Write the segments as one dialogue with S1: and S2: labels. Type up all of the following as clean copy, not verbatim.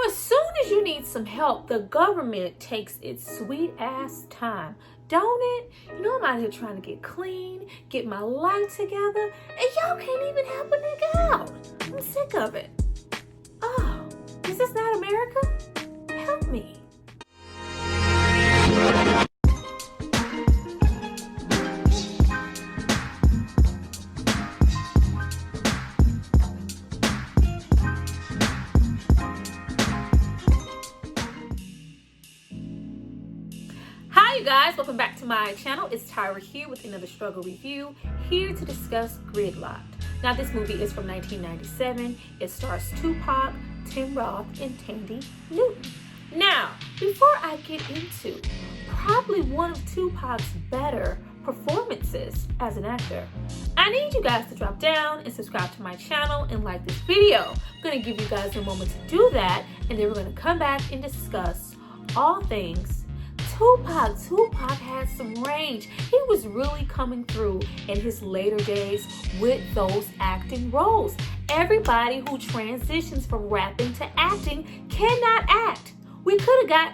S1: as soon as you need some help, the government takes its sweet ass time, don't it? You know, I'm out here trying to get clean, get my life together, and y'all can't even help a nigga out. I'm sick of it. Oh, is this not America? Help me. Hi you guys, welcome back to my channel. It's Tyra here with another struggle review, here to discuss Gridlock'd. Now this movie is from 1997. It stars Tupac, Tim Roth, and Tandy Newton. Now, before I get into probably one of Tupac's better performances as an actor, I need you guys to drop down and subscribe to my channel and like this video. I'm going to give you guys a moment to do that, and then we're going to come back and discuss all things Tupac. Tupac had some range. He was really coming through in his later days with those acting roles. Everybody who transitions from rapping to acting cannot act. We could have got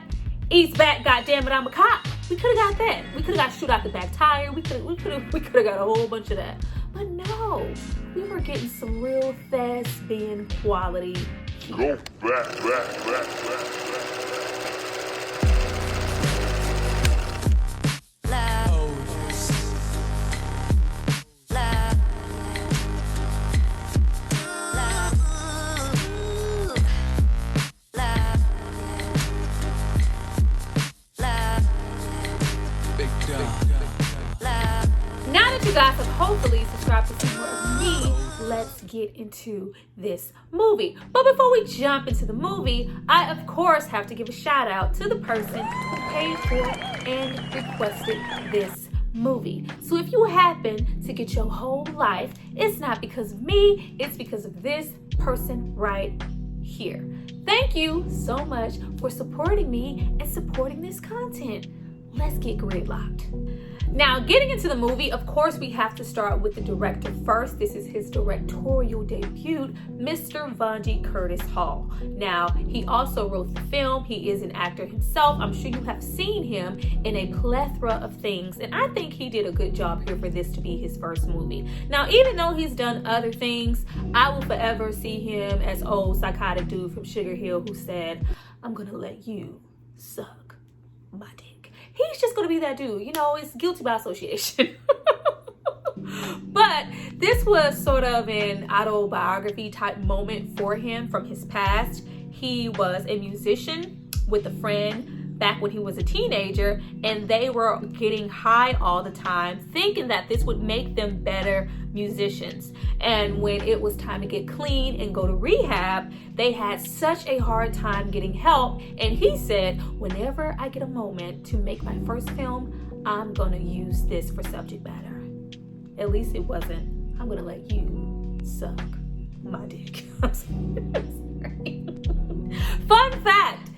S1: East Back, Goddammit, I'm a Cop. We could have got that. We could have got Shoot Out the Back Tire. We could have got a whole bunch of that. But no, we were getting some real thespian quality.
S2: Go back.
S1: Now that you guys have hopefully subscribed to see more of me, let's get into this movie. But before we jump into the movie, I of course have to give a shout out to the person who paid for and requested this movie. So if you happen to get your whole life, it's not because of me, it's because of this person right here. Thank you so much for supporting me and supporting this content. Let's get Gridlock'd. Now, getting into the movie, of course, we have to start with the director first. This is his directorial debut, Mr. Vonji Curtis Hall. Now, he also wrote the film. He is an actor himself. I'm sure you have seen him in a plethora of things, and I think he did a good job here for this to be his first movie. Now, even though he's done other things, I will forever see him as old psychotic dude from Sugar Hill who said, "I'm gonna let you suck my dick." He's just gonna be that dude, you know, it's guilty by association. But this was sort of an autobiography type moment for him from his past. He was a musician with a friend back when he was a teenager, and they were getting high all the time, thinking that this would make them better musicians. And when it was time to get clean and go to rehab, they had such a hard time getting help. And he said, whenever I get a moment to make my first film, I'm gonna use this for subject matter. At least it wasn't, I'm gonna let you suck my dick. I'm sorry. Fun fact,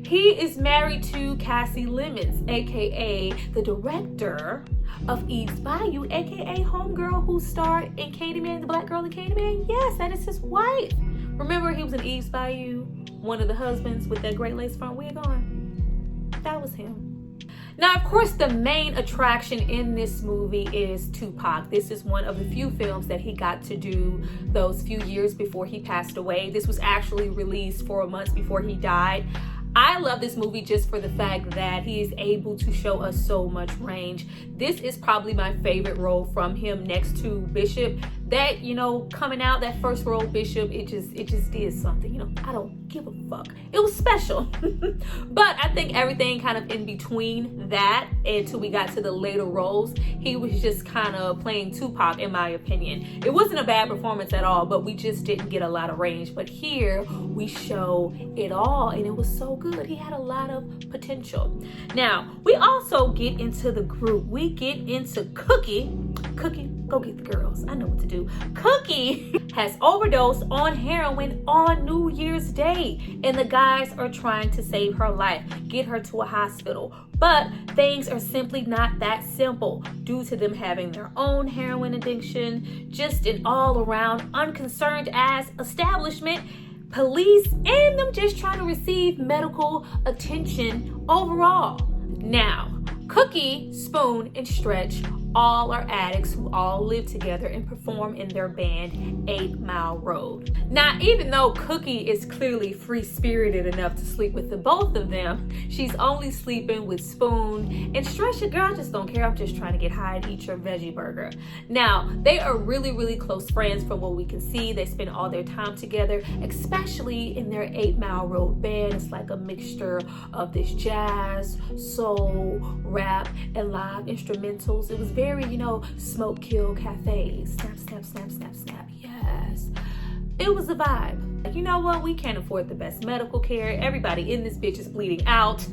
S1: he is married to Cassie Lemons, aka the director of Eve's Bayou, aka homegirl who starred in Candyman, the black girl in Candyman. Yes, that is his wife. Remember, he was in Eve's Bayou, one of the husbands with that great lace front wig on. That was him. Now, of course, the main attraction in this movie is Tupac. This is one of the few films that he got to do those few years before he passed away. This was actually released 4 months before he died. I love this movie just for the fact that he is able to show us so much range. This is probably my favorite role from him next to Bishop. That, you know, coming out, that first role, Bishop, it just did something. You know, I don't give a fuck. It was special. But I think everything kind of in between that until we got to the later roles, he was just kind of playing Tupac, in my opinion. It wasn't a bad performance at all, but we just didn't get a lot of range. But here we show it all, and it was so good. He had a lot of potential. Now, we also get into the group. We get into Cookie, go get the girls. I know what to do. Cookie has overdosed on heroin on New Year's Day, and the guys are trying to save her life, get her to a hospital. But things are simply not that simple due to them having their own heroin addiction, just an all-around unconcerned ass establishment police, and them just trying to receive medical attention overall. Now, Cookie, Spoon, and Stretch all are addicts who all live together and perform in their band 8 Mile Road. Now, even though Cookie is clearly free-spirited enough to sleep with the both of them, she's only sleeping with Spoon. And Stretch, girl, I just don't care. I'm just trying to get high and eat your veggie burger. Now, they are really, really close friends from what we can see. They spend all their time together, especially in their 8 Mile Road band. It's like a mixture of this jazz, soul, rap, and live instrumentals. It was very, smoke, kill, cafe, snap, snap, snap, snap, snap. Yes. It was a vibe. Like, you know what? We can't afford the best medical care. Everybody in this bitch is bleeding out.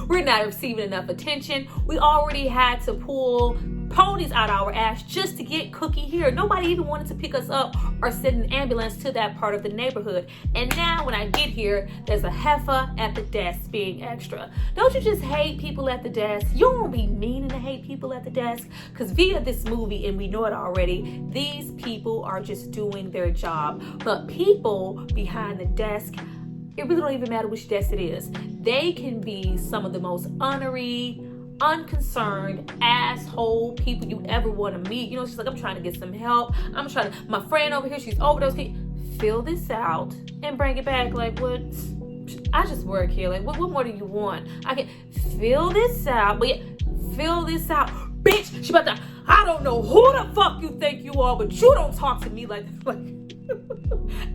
S1: We're not receiving enough attention. We already had to pull ponies out our ass just to get Cookie here. Nobody even wanted to pick us up or send an ambulance to that part of the neighborhood. And now when I get here, there's a heifer at the desk being extra. Don't you just hate people at the desk? You won't be meaning to hate people at the desk, because via this movie, and we know it already, these people are just doing their job. But people behind the desk, it really don't even matter which desk it is. They can be some of the most honorary, unconcerned asshole people you ever want to meet. She's like, I'm trying to get some help. My friend over here, she's overdosed. Fill this out and bring it back. Like, what? I just work here. Like, what more do you want? I can fill this out. But yeah, fill this out. Bitch, she about to, I don't know who the fuck you think you are, but you don't talk to me like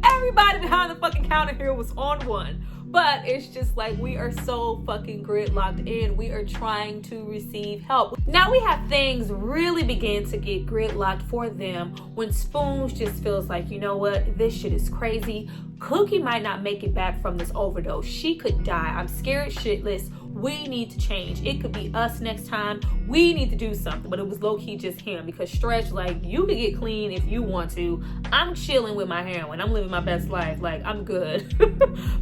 S1: everybody behind the fucking counter here was on one. But it's just like, we are so fucking gridlocked in. We are trying to receive help. Now we have things really begin to get gridlocked for them when Spoons just feels like, you know what, this shit is crazy. Cookie might not make it back from this overdose. She could die. I'm scared shitless. We need to change. It could be us next time. We need to do something. But it was low-key just him, because Stretch, like, you can get clean if you want to. I'm chilling with my heroin. I'm living my best life. Like, I'm good.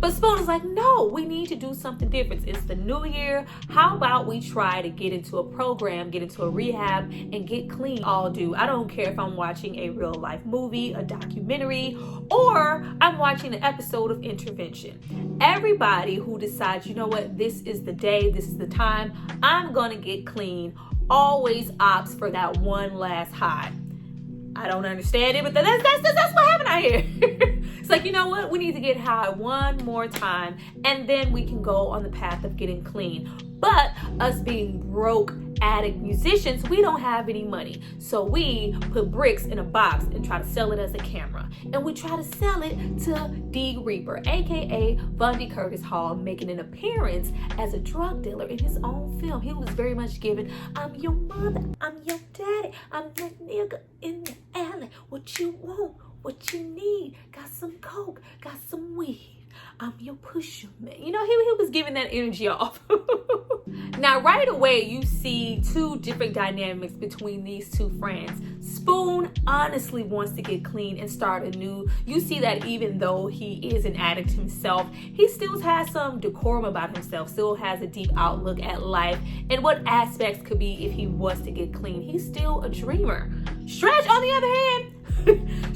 S1: But Spoon is like, no, we need to do something different. It's the new year. How about we try to get into a program, get into a rehab, and get clean? All do. I don't care if I'm watching a real-life movie, a documentary, or I'm watching an episode of Intervention. Everybody who decides, you know what, this is the day, this is the time, I'm gonna get clean, always opts for that one last high. I don't understand it, but that's what happened out here. It's like, you know what, we need to get high one more time, and then we can go on the path of getting clean. But us being broke addict musicians, we don't have any money. So we put bricks in a box and try to sell it as a camera. And we try to sell it to D. Reaper, aka Bundy Curtis Hall, making an appearance as a drug dealer in his own film. He was very much given, I'm your mother, I'm your daddy, I'm that nigga in the alley. What you want, what you need, got some coke, got some weed. I'm your pusher, man. He was giving that energy off. Now, right away, you see two different dynamics between these two friends. Spoon honestly wants to get clean and start anew. You see that even though he is an addict himself, he still has some decorum about himself, still has a deep outlook at life and what aspects could be if he was to get clean. He's still a dreamer. Stretch, on the other hand,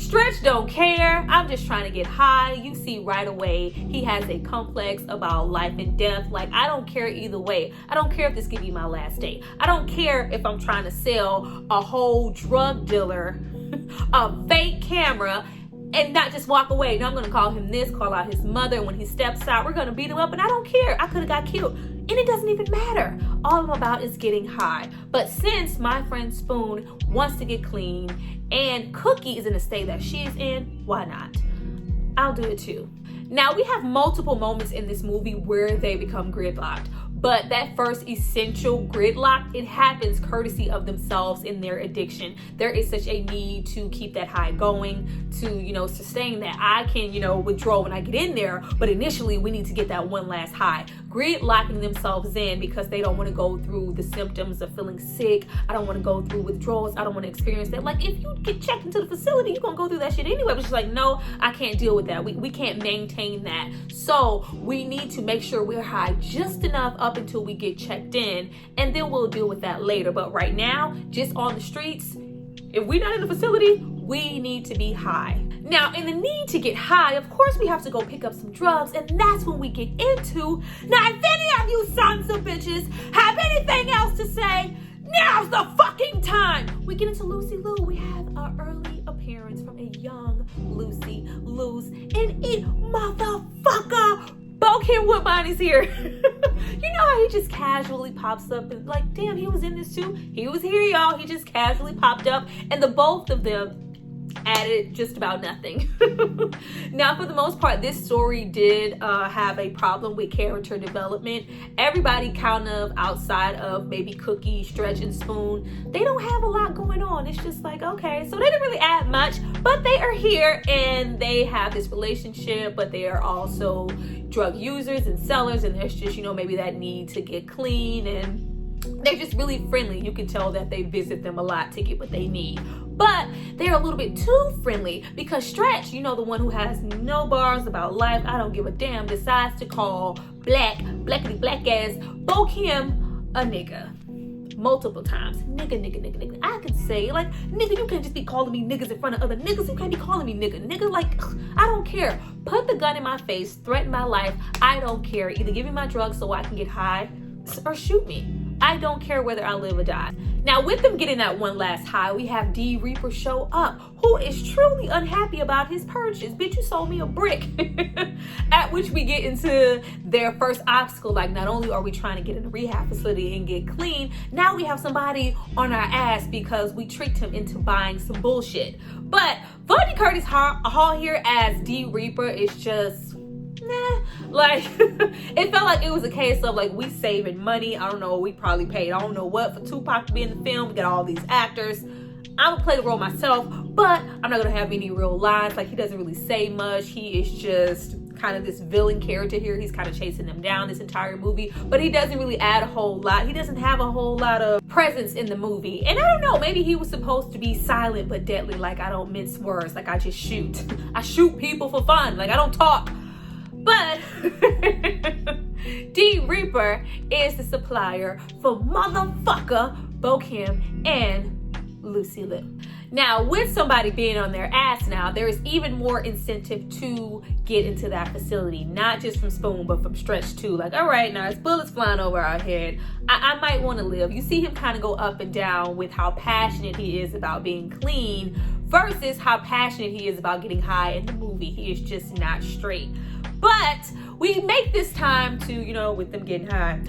S1: Stretch don't care. I'm just trying to get high. You see right away he has a complex about life and death. Like, I don't care either way. I don't care if this could be my last day. I don't care if I'm trying to sell a whole drug dealer a fake camera and not just walk away. Now I'm going to call him this, call out his mother. When he steps out, we're going to beat him up, and I don't care. I could have got killed. And it doesn't even matter. All I'm about is getting high. But since my friend Spoon wants to get clean and Cookie is in the state that she is in, why not? I'll do it too. Now, we have multiple moments in this movie where they become gridlocked. But that first essential gridlock, it happens courtesy of themselves in their addiction. There is such a need to keep that high going, to, sustain that. I can, withdraw when I get in there, but initially we need to get that one last high. Gridlocking themselves in because they don't want to go through the symptoms of feeling sick. I don't want to go through withdrawals. I don't want to experience that. Like, if you get checked into the facility, you're going to go through that shit anyway. But she's like, no, I can't deal with that. We can't maintain that. So we need to make sure we're high just enough up until we get checked in, and then we'll deal with that later. But right now, just on the streets, if we're not in the facility, we need to be high. Now, in the need to get high, of course we have to go pick up some drugs, and that's when we get into, now if any of you sons of bitches have anything else to say, now's the fucking time. We get into Lucy Liu. We have our early appearance from a young Lucy Liu's, and it motherfucker, Bo-Kim Woodbine is here. You know how he just casually pops up and like, damn, he was in this too. He was here, y'all. He just casually popped up, and the both of them added just about nothing. Now, for the most part, this story did have a problem with character development. Everybody kind of outside of maybe Cookie, Stretch, and Spoon, they don't have a lot going on. It's just like, okay, so they didn't really add much, but they are here and they have this relationship, but they are also drug users and sellers, and there's just, you know, maybe that need to get clean, and they're just really friendly. You can tell that they visit them a lot to get what they need. But they're a little bit too friendly because Stretch, you know, the one who has no bars about life, I don't give a damn, decides to call blackity black ass Bo-Kim a nigga. Multiple times. Nigga. I can say, like, nigga, you can't just be calling me niggas in front of other niggas. You can't be calling me nigga. Nigga, like, I don't care. Put the gun in my face, threaten my life. I don't care. Either give me my drugs so I can get high or shoot me. I don't care whether I live or die. Now, with them getting that one last high, we have D Reaper show up, who is truly unhappy about his purchase. Bitch, you sold me a brick. At which we get into their first obstacle. Like, not only are we trying to get in a rehab facility and get clean, now we have somebody on our ass because we tricked him into buying some bullshit. But Vonnie Curtis Hall here as D Reaper is just, nah, like, it felt like it was a case of like, we saving money. I don't know, we probably paid I don't know what for Tupac to be in the film. We got all these actors. I'm gonna play the role myself, but I'm not gonna have any real lines. Like, he doesn't really say much. He is just kind of this villain character here. He's kind of chasing them down this entire movie, but he doesn't really add a whole lot. He doesn't have a whole lot of presence in the movie. And I don't know, maybe he was supposed to be silent but deadly. Like, I don't mince words. Like, I just shoot. I shoot people for fun. Like, I don't talk. But D Reaper is the supplier for motherfucker Bo-Kim and Lucy Liu. Now, with somebody being on their ass now, there is even more incentive to get into that facility. Not just from Spoon, but from Stretch too. Like, all right, now there's bullets flying over our head. I might want to live. You see him kind of go up and down with how passionate he is about being clean versus how passionate he is about getting high in the movie. He is just not straight. But we make this time to, you know, with them getting high,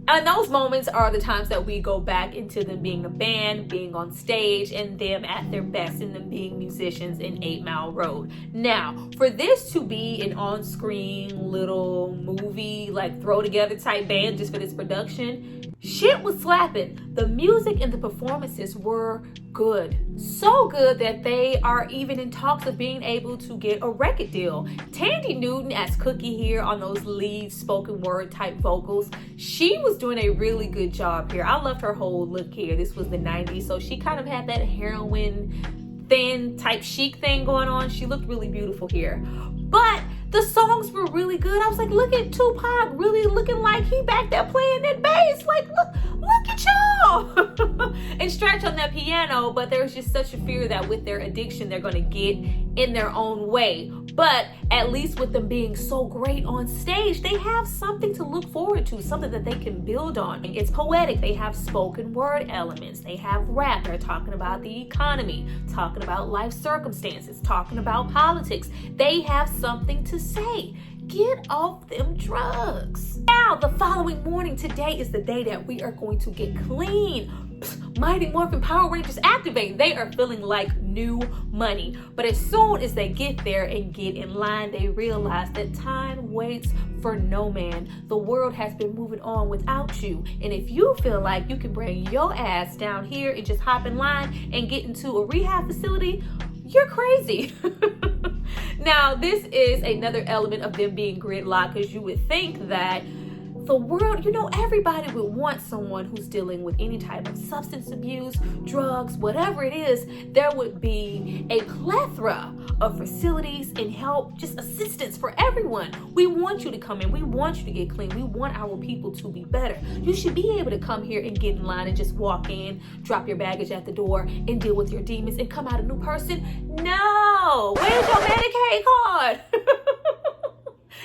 S1: and those moments are the times that we go back into them being a band, being on stage, and them at their best, and them being musicians in 8 Mile Road. Now, for this to be an on-screen little movie, like throw together type band just for this production, shit was slapping. The music and the performances were good. So good that they are even in talks of being able to get a record deal. Tandy Newton as Cookie here on those lead spoken word type vocals, she was doing a really good job here. I loved her whole look here. This was the 90s, so she kind of had that heroin thin type chic thing going on. She looked really beautiful here. But the songs were really good. I was like, look at Tupac really looking like he back there playing that bass. Like, look at y'all. And Stretch on that piano, but there's just such a fear that with their addiction, they're going to get in their own way. But at least with them being so great on stage, they have something to look forward to, something that they can build on. It's poetic. They have spoken word elements. They have rap. They're talking about the economy, talking about life circumstances, talking about politics. They have something to say. Get off them drugs. Now, the following morning, today is the day that we are going to get clean. Mighty Morphin Power Rangers activate. They are feeling like new money. But as soon as they get there and get in line, they realize that time waits for no man. The world has been moving on without you. And if you feel like you can bring your ass down here and just hop in line and get into a rehab facility, you're crazy. Now, this is another element of them being gridlocked, because you would think that the world, you know, everybody would want someone who's dealing with any type of substance abuse, drugs, whatever it is. There would be a plethora of facilities and help, just assistance for everyone. We want you to come in. We want you to get clean. We want our people to be better. You should be able to come here and get in line and just walk in, drop your baggage at the door, and deal with your demons and come out a new person. No. No, where's your Medicaid card?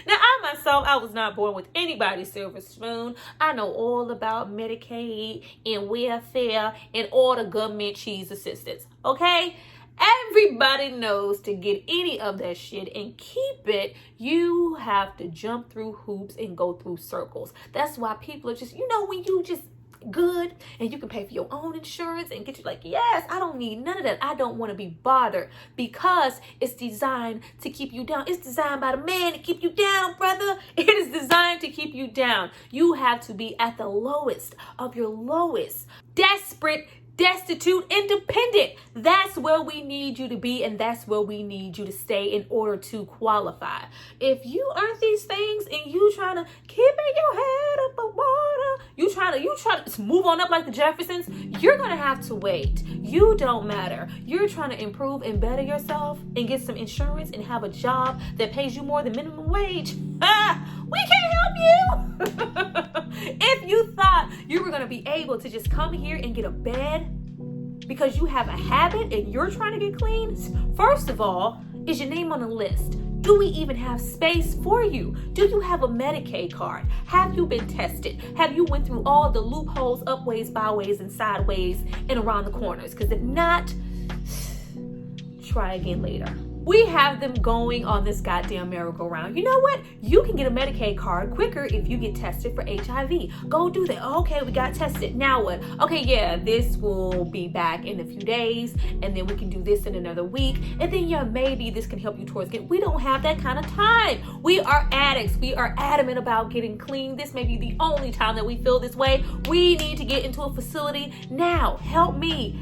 S1: Now, I myself, I was not born with anybody's silver spoon. I know all about Medicaid and welfare and all the government cheese assistance, okay? Everybody knows to get any of that shit and keep it, you have to jump through hoops and go through circles. That's why people are just, when you just good and you can pay for your own insurance and get you like, yes, I don't need none of that. I don't want to be bothered because it's designed to keep you down. It's designed by the man to keep you down, brother. It is designed to keep you down. You have to be at the lowest of your lowest, desperate, destitute, independent. That's where we need you to be, and that's where we need you to stay in order to qualify. If you aren't these things and you trying to keep your head above water, you try to move on up like the Jeffersons, you're gonna have to wait. You don't matter. You're trying to improve and better yourself and get some insurance and have a job that pays you more than minimum wage. We can't help you. If you thought you were going to be able to just come here and get a bed because you have a habit and you're trying to get clean, first of all, is your name on the list? Do we even have space for you? Do you have a Medicaid card? Have you been tested? Have you went through all the loopholes, upways, byways, and sideways, and around the corners? Because if not, try again later. We have them going on this goddamn merry-go-round. You know what? You can get a Medicaid card quicker if you get tested for HIV. Go do that. Okay, we got tested. Now what? Okay, yeah, this will be back in a few days, and then we can do this in another week, and then yeah, maybe this can help you towards getting. We don't have that kind of time. We are addicts. We are adamant about getting clean. This may be the only time that we feel this way. We need to get into a facility now. Help me,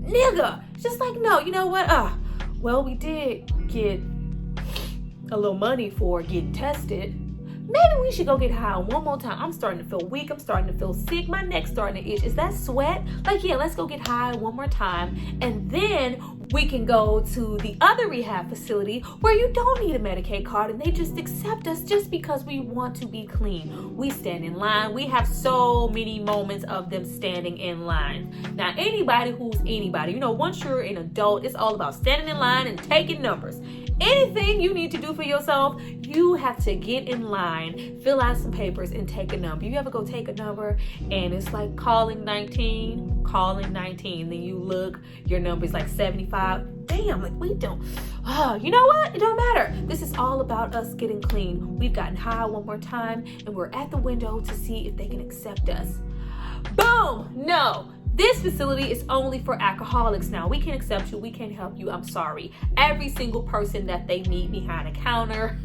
S1: nigga. Just like, no, you know what? Well, we did get a little money for getting tested. Maybe we should go get high one more time. I'm starting to feel weak. I'm starting to feel sick. My neck's starting to itch. Is that sweat? Like, yeah, let's go get high one more time. And then we can go to the other rehab facility where you don't need a Medicaid card and they just accept us just because we want to be clean. We stand in line. We have so many moments of them standing in line. Now, anybody who's anybody, once you're an adult, it's all about standing in line and taking numbers. Anything you need to do for yourself, you have to get in line, fill out some papers, and take a number. You ever go take a number and it's like calling 19, then you look, your number's like 75. Damn, like we don't. You know what? It don't matter. This is all about us getting clean. We've gotten high one more time and we're at the window to see if they can accept us. Boom! No. This facility is only for alcoholics now. We can't accept you. We can't help you. I'm sorry. Every single person that they meet behind a counter,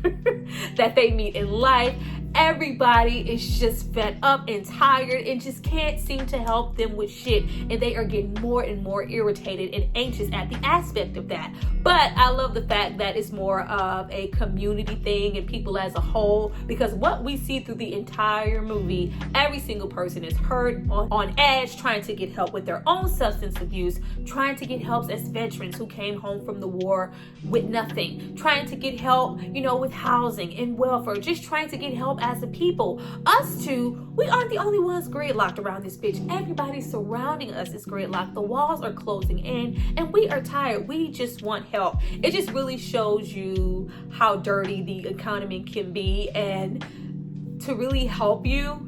S1: that they meet in life, everybody is just fed up and tired and just can't seem to help them with shit. And they are getting more and more irritated and anxious at the aspect of that. But I love the fact that it's more of a community thing and people as a whole, because what we see through the entire movie, every single person is hurt, on edge, trying to get help with their own substance abuse, trying to get help as veterans who came home from the war with nothing, trying to get help, with housing and welfare, just trying to get help as a people. Us two, we aren't the only ones gridlocked around this bitch. Everybody surrounding us is gridlocked. The walls are closing in and we are tired. We just want help. It just really shows you how dirty the economy can be, and to really help you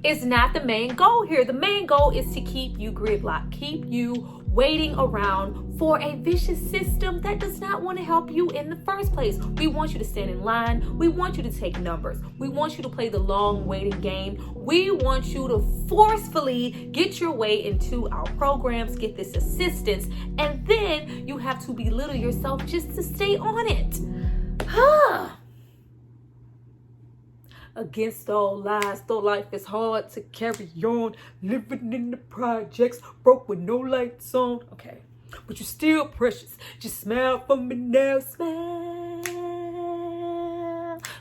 S1: is not the main goal here. The main goal is to keep you gridlocked, keep you waiting around for a vicious system that does not want to help you in the first place. We want you to stand in line. We want you to take numbers. We want you to play the long waiting game. We want you to forcefully get your way into our programs, get this assistance, and then you have to belittle yourself just to stay on it. Against all lies, though life is hard to carry on, living in the projects, broke with no lights on. Okay, but you're still precious. Just smile for me now, smile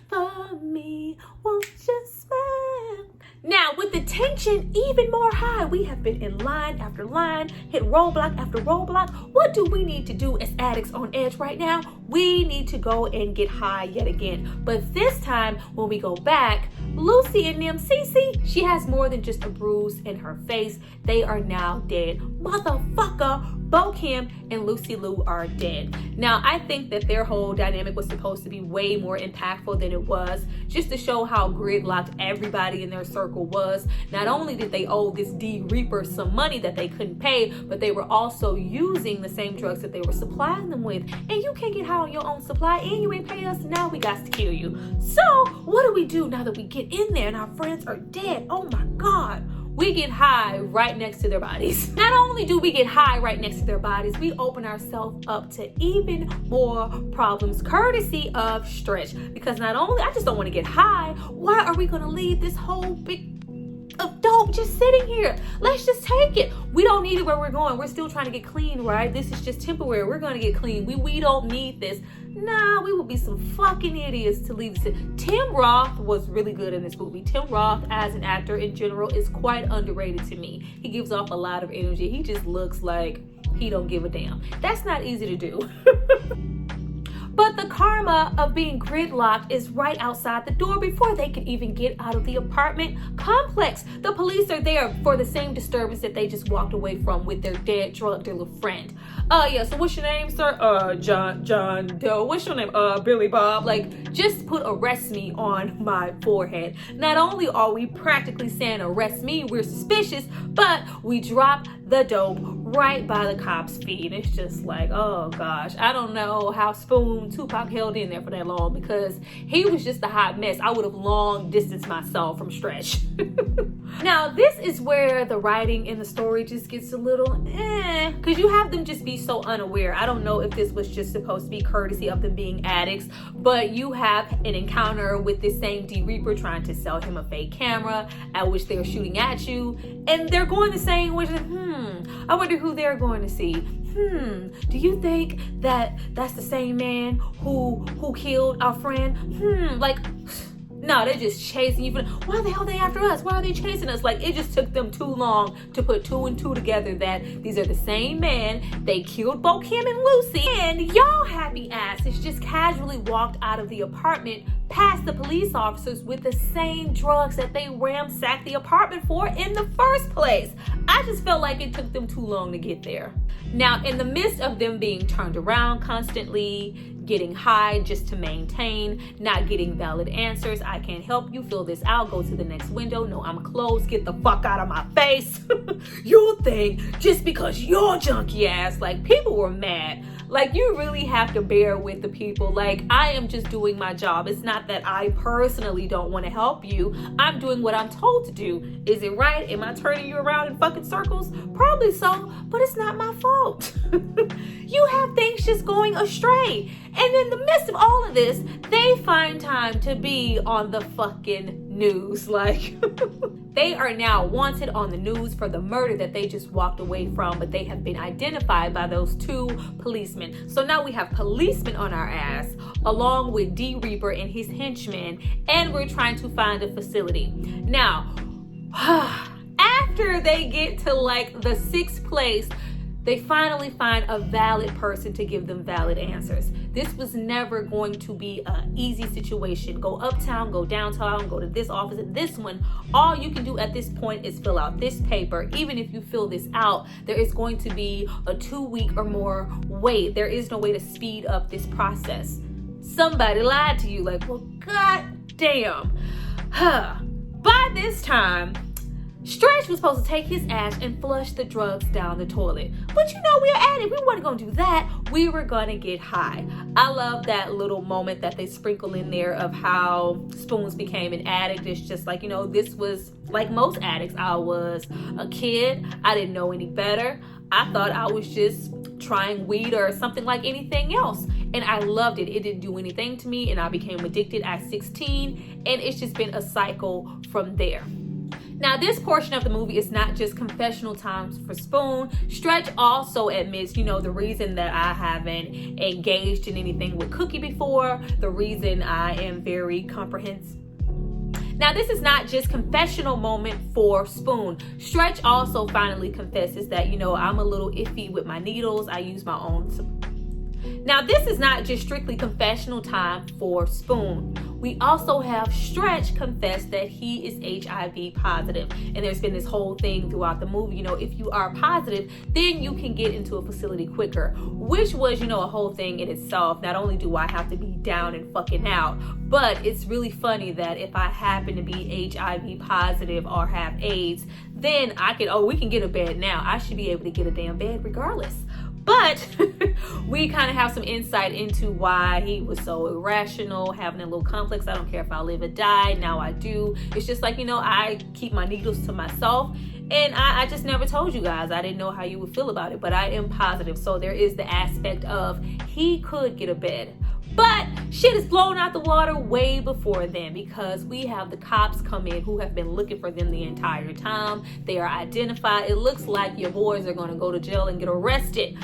S1: for me, won't you smile? Now, with the tension even more high, we have been in line after line, hit roadblock after roadblock. What do we need to do as addicts on edge right now? We need to go and get high yet again. But this time, when we go back, Lucy and them, Cece, she has more than just a bruise in her face. They are now dead. motherfucker, Bo Kim and Lucy Liu are dead. Now, I think that their whole dynamic was supposed to be way more impactful than it was, just to show how gridlocked everybody in their circle was. Not only did they owe this D Reaper some money that they couldn't pay, but they were also using the same drugs that they were supplying them with. And you can't get high on your own supply, and you ain't pay us, now we got to kill you. So, what do we do now that we get in there and our friends are dead? Oh my God. We get high right next to their bodies. Not only do we get high right next to their bodies, we open ourselves up to even more problems, courtesy of Stretch. Because not only, I just don't want to get high, why are we going to leave this whole big of dope just sitting here? Let's just take it. We don't need it where we're going. We're still trying to get clean, right? This is just temporary. We're going to get clean. We don't need this. Nah, we would be some fucking idiots to leave this. Tim Roth was really good in this movie. Tim Roth as an actor in general is quite underrated to me. He gives off a lot of energy. He just looks like he don't give a damn. That's not easy to do. But the karma of being gridlocked is right outside the door before they can even get out of the apartment complex. The police are there for the same disturbance that they just walked away from with their dead drug dealer friend. Yeah, so what's your name, sir? John Doe. What's your name? Billy Bob. Like, just put arrest me on my forehead. Not only are we practically saying arrest me, we're suspicious, but we drop the dope right by the cops' feet. It's just like, oh gosh, I don't know how Tupac held in there for that long, because he was just a hot mess. I would have long distanced myself from Stretch. Now, this is where the writing in the story just gets a little because you have them just be so unaware. I don't know if this was just supposed to be courtesy of them being addicts, but you have an encounter with this same D Reaper trying to sell him a fake camera, at which they're shooting at you, and they're going the same way. I wonder who they're going to see. Do you think that that's the same man who killed our friend? Like, no, they're just chasing you. Why the hell are they after us? Why are they chasing us? Like, it just took them too long to put two and two together that these are the same man. They killed Bo Kim and Lucy, and y'all happy asses just casually walked out of the apartment past the police officers with the same drugs that they ransacked the apartment for in the first place. I just felt like it took them too long to get there. Now, in the midst of them being turned around constantly, getting high just to maintain, not getting valid answers, I can't help you, fill this out, go to the next window, no, I'm closed, get the fuck out of my face. You think just because you're junky ass, like, people were mad. Like, you really have to bear with the people. Like, I am just doing my job. It's not that I personally don't want to help you. I'm doing what I'm told to do. Is it right? Am I turning you around in fucking circles? Probably so, but it's not my fault. You have things just going astray. And in the midst of all of this, they find time to be on the fucking news. Like, they are now wanted on the news for the murder that they just walked away from, but they have been identified by those two policemen. So now we have policemen on our ass, along with D Reaper and his henchmen, and we're trying to find a facility. Now, after they get to like the 6th place, they finally find a valid person to give them valid answers. This was never going to be an easy situation. Go uptown, go downtown, go to this office, and this one. All you can do at this point is fill out this paper. Even if you fill this out, there is going to be a 2-week or more wait. There is no way to speed up this process. Somebody lied to you. Like, well, god damn. By this time, Stretch was supposed to take his ass and flush the drugs down the toilet. But you know, we're at it. We weren't going to do that. We were going to get high. I love that little moment that they sprinkle in there of how Spoons became an addict. It's just like, you know, this was like most addicts. I was a kid. I didn't know any better. I thought I was just trying weed or something like anything else. And I loved it. It didn't do anything to me. And I became addicted at 16. And it's just been a cycle from there. Now, this portion of the movie is not just confessional times for Spoon. Stretch also admits, you know, the reason that I haven't engaged in anything with Cookie before, the reason I am very comprehensive. Now, this is not just confessional moment for Spoon. Stretch also finally confesses that, you know, I'm a little iffy with my needles. I use my own. Now, this is not just strictly confessional time for Spoon. We also have Stretch confess that he is HIV positive. And there's been this whole thing throughout the movie, you know, if you are positive, then you can get into a facility quicker, which was, you know, a whole thing in itself. Not only do I have to be down and fucking out, but it's really funny that if I happen to be HIV positive or have AIDS, then we can get a bed now. I should be able to get a damn bed regardless. But we kind of have some insight into why he was so irrational, having a little complex. I don't care if I live or die. Now I do. It's just like, you know, I keep my needles to myself. And I just never told you guys. I didn't know how you would feel about it. But I am positive. So there is the aspect of he could get a bed. But shit is blown out the water way before then, because we have the cops come in who have been looking for them the entire time. They are identified. It looks like your boys are going to go to jail and get arrested.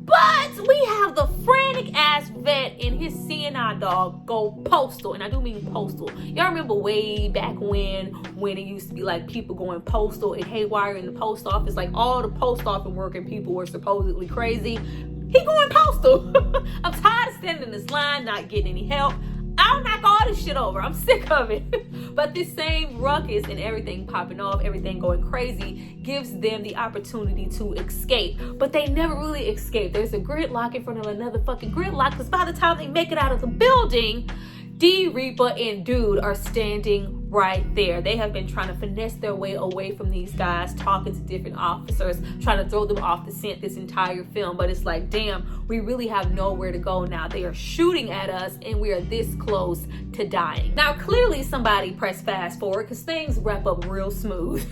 S1: But we have the frantic ass vet and his CNI dog go postal. And I do mean postal. Y'all remember way back when it used to be like people going postal and haywire in the post office? Like all the post office working people were supposedly crazy. He going postal. I'm tired of standing in this line, not getting any help. I'll knock all this shit over. I'm sick of it. But this same ruckus and everything popping off, everything going crazy, gives them the opportunity to escape. But they never really escape. There's a gridlock in front of another fucking gridlock, because by the time they make it out of the building, D, Reaper, and Dude are standing right there. They have been trying to finesse their way away from these guys, talking to different officers, trying to throw them off the scent this entire film. But it's like, damn, we really have nowhere to go now. They are shooting at us and we are this close to dying. Now, clearly somebody pressed fast forward because things wrap up real smooth.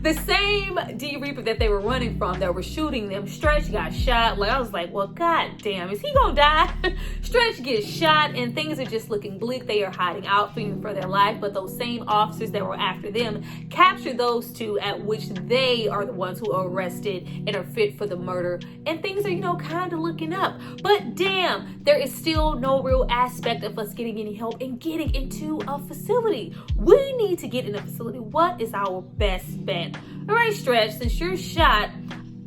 S1: The same D Reaper that they were running from, that were shooting them, Stretch got shot. Like, I was like, well, god damn, is he gonna die? Stretch gets shot and things are just looking bleak. They are hiding out, fearing for their life. But those same officers that were after them captured those two, at which they are the ones who are arrested and are fit for the murder. And things are, you know, kind of looking up. But damn, there is still no real aspect of us getting any help and getting into a facility. We need to get in a facility. What is our best bet? All right, Stretch, since you're shot,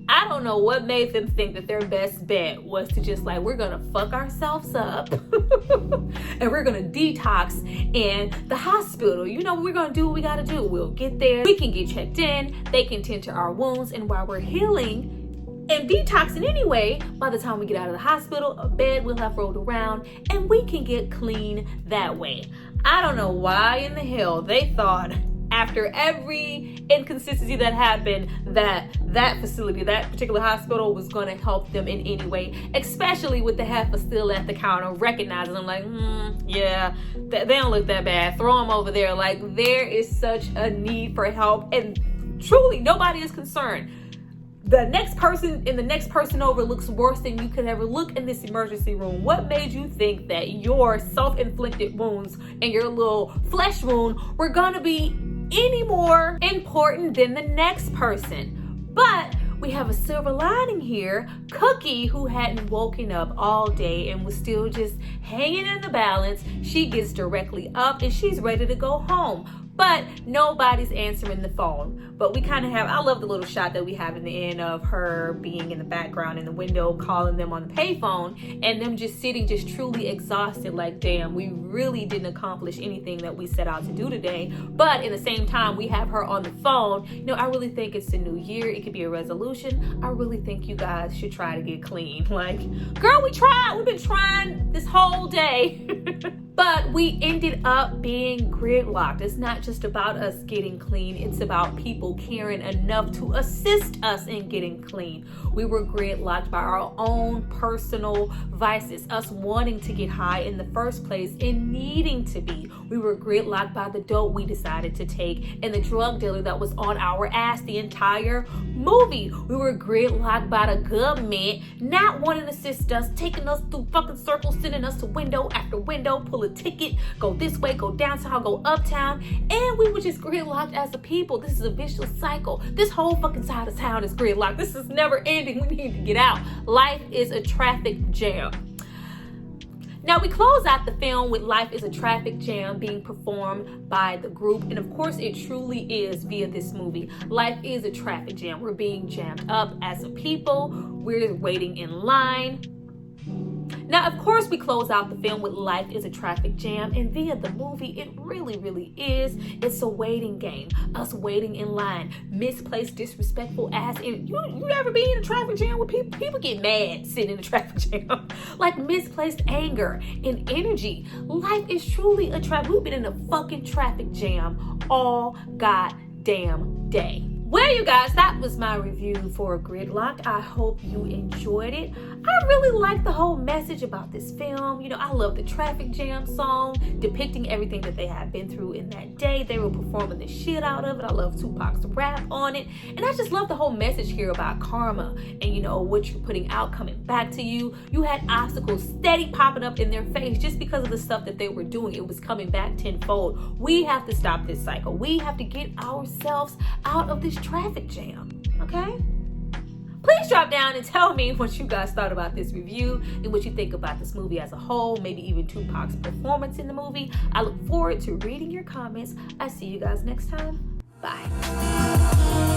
S1: I don't know what made them think that their best bet was to just like, we're gonna fuck ourselves up and we're gonna detox in the hospital. You know, we're gonna do what we gotta do. We'll get there, we can get checked in, they can tend to our wounds, and while we're healing and detoxing anyway, by the time we get out of the hospital, a bed will have rolled around and we can get clean that way. I don't know why in the hell they thought, after every inconsistency that happened, that facility, that particular hospital was going to help them in any way, especially with the heifer still at the counter, recognizing them like, yeah, they don't look that bad. Throw them over there. Like, there is such a need for help, and truly nobody is concerned. The next person and the next person over looks worse than you could ever look in this emergency room. What made you think that your self-inflicted wounds and your little flesh wound were gonna be any more important than the next person? But we have a silver lining here. Cookie, who hadn't woken up all day and was still just hanging in the balance, she gets directly up and she's ready to go home. But nobody's answering the phone. But we kind of have, I love the little shot that we have in the end of her being in the background in the window, calling them on the payphone, and them just sitting, just truly exhausted, like, damn, we really didn't accomplish anything that we set out to do today. But in the same time, we have her on the phone. You know, I really think it's the new year. It could be a resolution. I really think you guys should try to get clean. Like, girl, we tried. We've been trying this whole day. But we ended up being gridlocked. It's not just about us getting clean. It's about people caring enough to assist us in getting clean. We were gridlocked by our own personal vices, us wanting to get high in the first place and needing to be. We were gridlocked by the dope we decided to take and the drug dealer that was on our ass the entire movie. We were gridlocked by the government not wanting to assist us, taking us through fucking circles, sending us to window after window, pull a ticket, go this way, go downtown, go uptown, and we were just gridlocked as a people. This is a vicious cycle. This whole fucking side of town is gridlocked. This is never ending. We need to get out. Life is a traffic jam. Now, we close out the film with Life is a Traffic Jam being performed by the group. And of course, it truly is via this movie. Life is a traffic jam. We're being jammed up as a people. We're waiting in line. Now, of course, we close out the film with life is a traffic jam, and via the movie, it really, really is. It's a waiting game, us waiting in line, misplaced, disrespectful ass. You ever be in a traffic jam with people? People get mad sitting in a traffic jam, like misplaced anger and energy. Life is truly a traffic. We've been in a fucking traffic jam all goddamn day. Well, you guys, that was my review for Gridlock'd. I hope you enjoyed it. I really like the whole message about this film. You know, I love the traffic jam song depicting everything that they had been through in that day. They were performing the shit out of it. I love Tupac's rap on it. And I just love the whole message here about karma and, you know, what you're putting out coming back to you. You had obstacles steady popping up in their face just because of the stuff that they were doing. It was coming back tenfold. We have to stop this cycle. We have to get ourselves out of this traffic jam, okay? Please drop down and tell me what you guys thought about this review and what you think about this movie as a whole, maybe even Tupac's performance in the movie. I look forward to reading your comments. I see you guys next time. Bye.